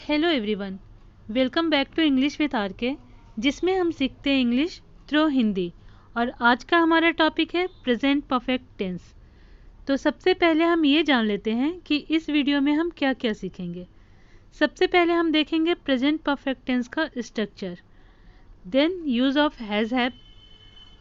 Hello everyone, welcome back to English with R K, जिसमें हम सीखते हैं इंग्लिश थ्रू हिंदी। और आज का हमारा टॉपिक है प्रेजेंट परफेक्ट टेंस। तो सबसे पहले हम ये जान लेते हैं कि इस वीडियो में हम क्या क्या सीखेंगे। सबसे पहले हम देखेंगे प्रेजेंट परफेक्ट टेंस का structure, then use of has have.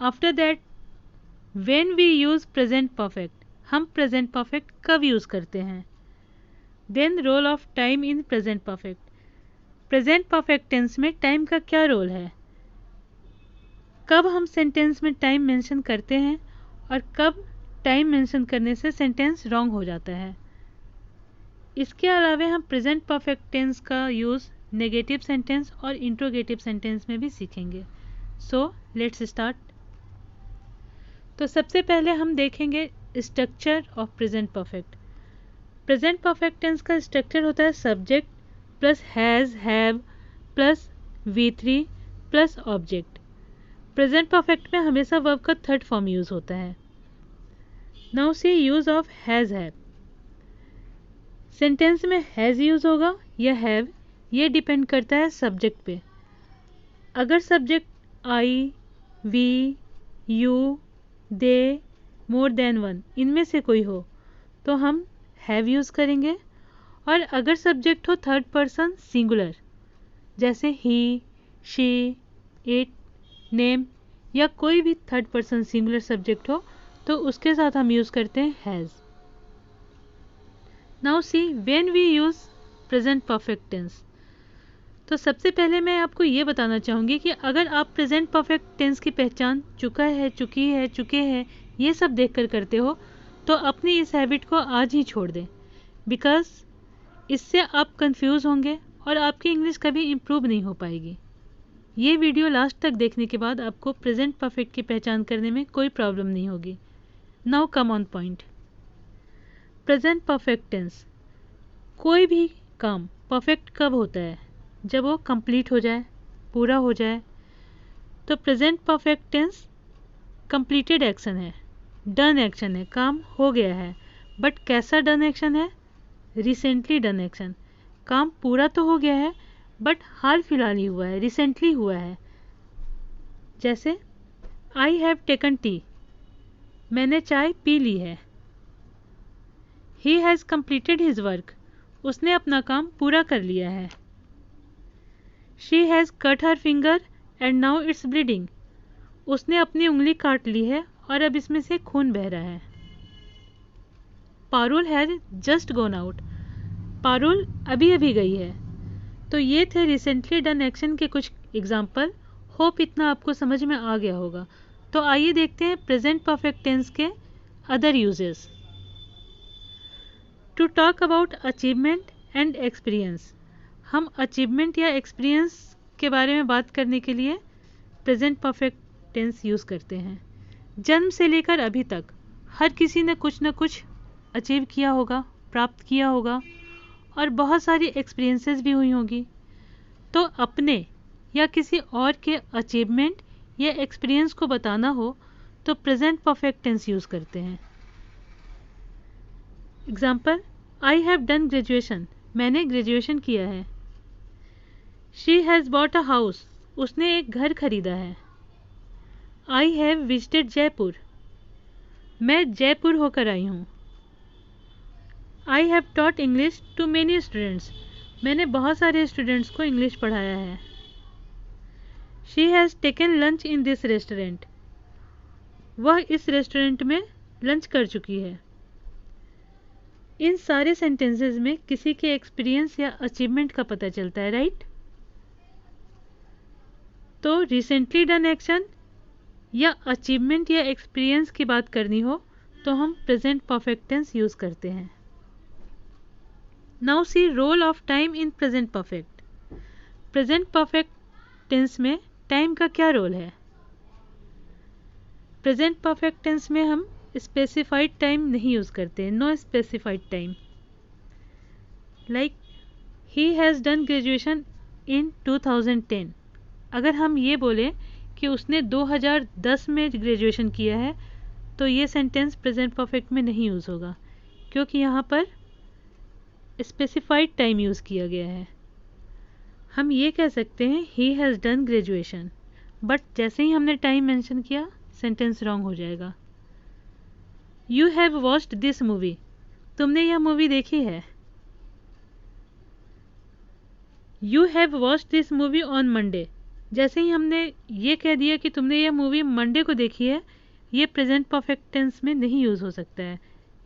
After that when we use present perfect, हम प्रेजेंट परफेक्ट कब यूज़ करते हैं। Then role of time in present perfect, present perfect tense में टाइम का क्या रोल है, कब हम सेंटेंस में टाइम मेंशन करते हैं और कब टाइम मेंशन करने से सेंटेंस रॉन्ग हो जाता है। इसके अलावा हम प्रेजेंट परफेक्ट टेंस का यूज़ नेगेटिव सेंटेंस और इंट्रोगेटिव सेंटेंस में भी सीखेंगे। So let's start. तो सबसे पहले हम देखेंगे structure of present perfect. Present perfect tense का स्ट्रक्चर होता है subject plus has have plus V3 plus object. Present perfect में हमेशा वर्ब का थर्ड फॉर्म यूज़ होता है। Now see use of has have. Sentence में हैज़ यूज़ होगा या हैव, ये डिपेंड करता है सब्जेक्ट पे। अगर subject I, we, you, they, more than one इनमें से कोई हो तो हम हैव यूज़ करेंगे। और अगर सब्जेक्ट हो थर्ड पर्सन सिंगुलर, जैसे ही, शी, इट, नेम या कोई भी थर्ड पर्सन सिंगुलर सब्जेक्ट हो तो उसके साथ हम यूज़ करते हैं has. Now see when we use present perfect tense. तो सबसे पहले मैं आपको ये बताना चाहूँगी कि अगर आप प्रेजेंट परफेक्ट टेंस की पहचान चुका है, चुकी है, चुके हैं ये सब देखकर करते हो तो अपनी इस हैबिट को आज ही छोड़ दें, बिकॉज इससे आप कंफ्यूज होंगे और आपकी इंग्लिश कभी इम्प्रूव नहीं हो पाएगी। ये वीडियो लास्ट तक देखने के बाद आपको प्रेजेंट परफेक्ट की पहचान करने में कोई प्रॉब्लम नहीं होगी। Now come on point. Present perfect tense, कोई भी काम परफेक्ट कब होता है, जब वो कंप्लीट हो जाए, पूरा हो जाए। तो present perfect tense completed action है, डन एक्शन है, काम हो गया है। बट कैसा डन एक्शन है? Recently done action. काम पूरा तो हो गया है बट हाल फिलहाल ही हुआ है, रिसेंटली हुआ है। जैसे आई हैव टेकन टी, मैंने चाय पी ली है। He has completed his work, उसने अपना काम पूरा कर लिया है। She has cut her finger and now it's bleeding, उसने अपनी उंगली काट ली है और अब इसमें से खून बह रहा है। Parul has just gone out, Parul अभी अभी गई है। तो ये थे रिसेंटली डन एक्शन के कुछ एग्जाम्पल। होप इतना आपको समझ में आ गया होगा। तो आइए देखते हैं प्रेजेंट परफेक्ट टेंस के other uses. To talk about achievement and experience, हम अचीवमेंट या एक्सपीरियंस के बारे में बात करने के लिए प्रेजेंट परफेक्ट टेंस यूज़ करते हैं। जन्म से लेकर अभी तक हर किसी ने कुछ न कुछ अचीव किया होगा, प्राप्त किया होगा और बहुत सारी एक्सपीरियंसेस भी हुई होंगी। तो अपने या किसी और के अचीवमेंट या एक्सपीरियंस को बताना हो तो प्रेजेंट परफेक्ट टेंस यूज़ करते हैं। Example, I have done graduation, मैंने ग्रेजुएशन किया है। She has bought a house, उसने एक घर खरीदा है। आई हैव विजिटेड जयपुर, मैं जयपुर होकर आई हूँ। I have taught English to many students, मैंने बहुत सारे स्टूडेंट्स को इंग्लिश पढ़ाया है। She has taken lunch in this restaurant, वह इस रेस्टोरेंट में लंच कर चुकी है। इन सारे सेंटेंसेस में किसी के एक्सपीरियंस या अचीवमेंट का पता चलता है, राइट? तो रिसेंटली डन एक्शन या अचीवमेंट या एक्सपीरियंस की बात करनी हो तो हम प्रेजेंट परफेक्ट टेंस यूज़ करते हैं। Now see role of time in present perfect. Present perfect tense में टाइम का क्या रोल है? प्रेजेंट परफेक्ट टेंस में हम स्पेसिफाइड टाइम नहीं यूज़ करते, no specified time. Like he has done graduation in 2010, अगर हम ये बोलें कि उसने 2010 में ग्रेजुएशन किया है तो ये सेंटेंस प्रेजेंट परफेक्ट में नहीं यूज़ होगा, क्योंकि यहाँ पर स्पेसिफाइड टाइम यूज़ किया गया है। हम ये कह सकते हैं ही हैज़ डन ग्रेजुएशन, बट जैसे ही हमने टाइम मेंशन किया सेंटेंस रॉन्ग हो जाएगा। You have watched this movie, तुमने यह मूवी देखी है। You have watched this movie on Monday, जैसे ही हमने ये कह दिया कि तुमने यह मूवी मंडे को देखी है, ये प्रेजेंट परफेक्ट टेंस में नहीं यूज़ हो सकता है,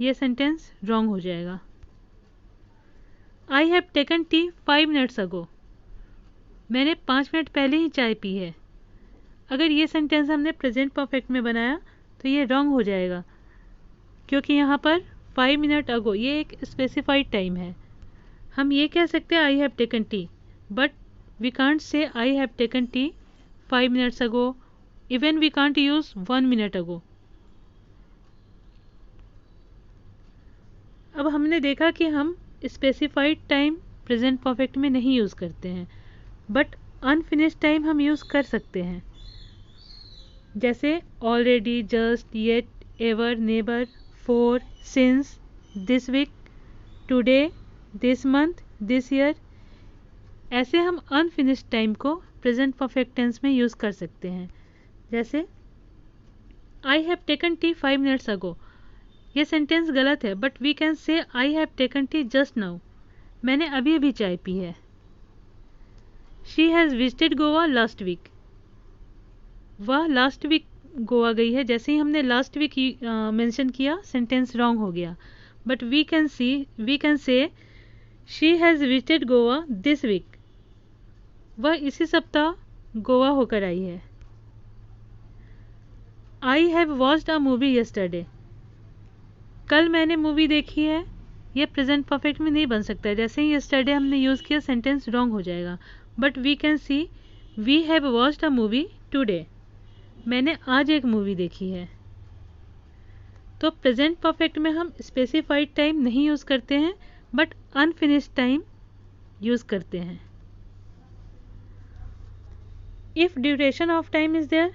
ये सेंटेंस रॉन्ग हो जाएगा। आई हैव टेकन टी 5 मिनट्स अगो, मैंने 5 मिनट पहले ही चाय पी है। अगर ये सेंटेंस हमने प्रेजेंट परफेक्ट में बनाया तो ये रॉन्ग हो जाएगा, क्योंकि यहाँ पर 5 मिनट अगो ये एक स्पेसिफाइड टाइम है। हम ये कह सकते हैं I have taken tea, but we can't say I have taken tea 5 minutes ago, even we can't use 1 minute ago. अब हमने देखा कि हम स्पेसिफाइड टाइम प्रेजेंट परफेक्ट में नहीं यूज़ करते हैं, बट अनफिनिश्ड टाइम हम यूज़ कर सकते हैं, जैसे already, just, yet, ever, never, for, since, this week, today, this month, this year. ऐसे हम अनफिनिश्ड टाइम को प्रेजेंट परफेक्ट टेंस में यूज़ कर सकते हैं। जैसे I have taken tea 5 minutes ago, ये सेंटेंस गलत है, but we can say I have taken tea just now, मैंने अभी अभी चाय पी है। She has visited Goa last week, वह लास्ट वीक गोवा गई है। जैसे ही हमने लास्ट वीक मेंशन किया सेंटेंस रॉन्ग हो गया, but we can say she has visited Goa this week, वह इसी सप्ताह गोवा होकर आई है। I have watched a movie yesterday, कल मैंने मूवी देखी है, ये प्रेजेंट परफेक्ट में नहीं बन सकता है। जैसे ही यस्टरडे हमने यूज़ किया सेंटेंस रॉन्ग हो जाएगा, but we can see we have watched a movie today, मैंने आज एक मूवी देखी है। तो प्रेजेंट परफेक्ट में हम स्पेसिफाइड टाइम नहीं यूज़ करते हैं, बट अनफिनिश्ड टाइम यूज़ करते हैं। If duration of time is there,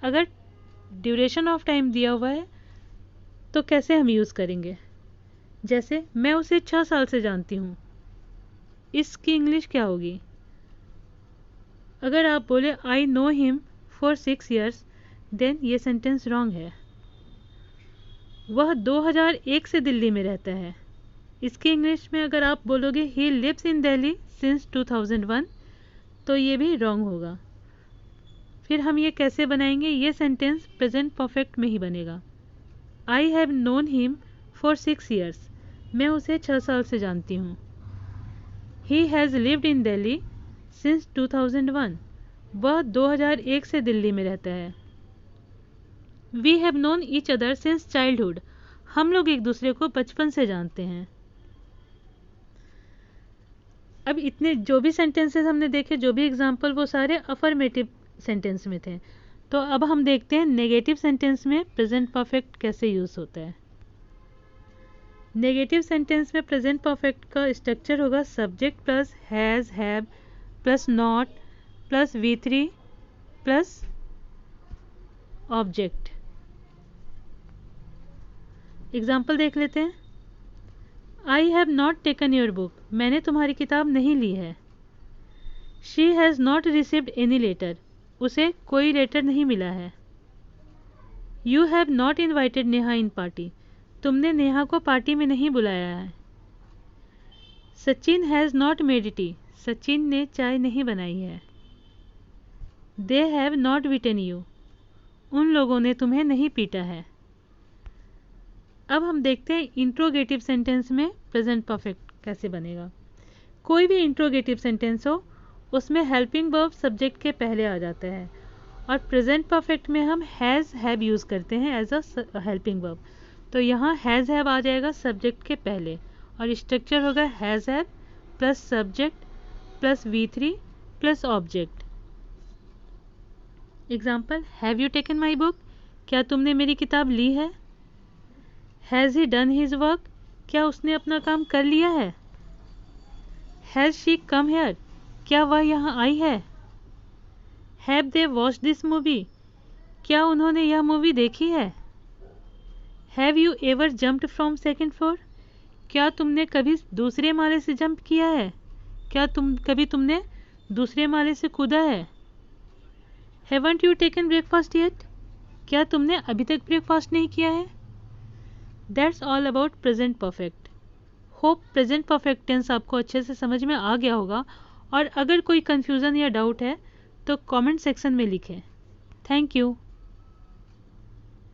अगर ड्यूरेशन ऑफ टाइम दिया हुआ है तो कैसे हम यूज़ करेंगे। जैसे मैं उसे 6 साल से जानती हूँ, इसकी इंग्लिश क्या होगी। अगर आप बोले I know him for 6 years, then ये सेंटेंस रॉन्ग है। वह 2001 से दिल्ली में रहता है, इसकी इंग्लिश में अगर आप बोलोगे he lives in Delhi since 2001, तो ये भी रॉन्ग होगा। फिर हम ये कैसे बनाएंगे, ये सेंटेंस प्रेजेंट परफेक्ट में ही बनेगा। I have known him for 6 years, मैं उसे 6 साल से जानती हूँ। He has lived in Delhi since 2001, वह 2001 से दिल्ली में रहता है। We have known each other since childhood, हम लोग एक दूसरे को बचपन से जानते हैं। अब इतने जो भी सेंटेंसेस हमने देखे, जो भी एग्जाम्पल, वो सारे अफर्मेटिव सेंटेंस में थे। तो अब हम देखते हैं नेगेटिव सेंटेंस में प्रेजेंट परफेक्ट कैसे यूज़ होता है। नेगेटिव सेंटेंस में प्रेजेंट परफेक्ट का स्ट्रक्चर होगा subject plus has, have plus not plus V3 plus object. Example देख लेते हैं। I have not taken your book, मैंने तुम्हारी किताब नहीं ली है। She has not received any letter, उसे कोई लेटर नहीं मिला है। You have not invited Neha in party, तुमने नेहा को पार्टी में नहीं बुलाया है। Sachin has not made tea, Sachin ने चाय नहीं बनाई है। They have not beaten you, उन लोगों ने तुम्हें नहीं पीटा है। अब हम देखते हैं इंट्रोगेटिव सेंटेंस में प्रेजेंट परफेक्ट कैसे बनेगा। कोई भी इंट्रोगेटिव सेंटेंस हो, उसमें हेल्पिंग वर्ब सब्जेक्ट के पहले आ जाता है, और प्रेजेंट परफेक्ट में हम हैज़ हैव यूज़ करते हैं एज अ हेल्पिंग वर्ब। तो यहाँ हैज़ हैव आ जाएगा सब्जेक्ट के पहले, और स्ट्रक्चर होगा has have plus subject plus V3 plus object. Example, have you taken my book, क्या तुमने मेरी किताब ली है। Has he done his work, क्या उसने अपना काम कर लिया है। हैज़ शी कम हेयर, क्या वह यहाँ आई है। Have they watch this movie, क्या उन्होंने यह मूवी देखी है। Have you ever jumped from second floor, क्या तुमने कभी दूसरे माले से जंप किया है। क्या तुमने दूसरे माले से कूदा है? Haven't you taken breakfast yet? क्या तुमने अभी तक ब्रेकफास्ट नहीं किया है? That's all about present perfect. Hope present perfect tense आपको अच्छे से समझ में आ गया होगा, और अगर कोई कन्फ्यूज़न या डाउट है तो कमेंट सेक्शन में लिखें। Thank you.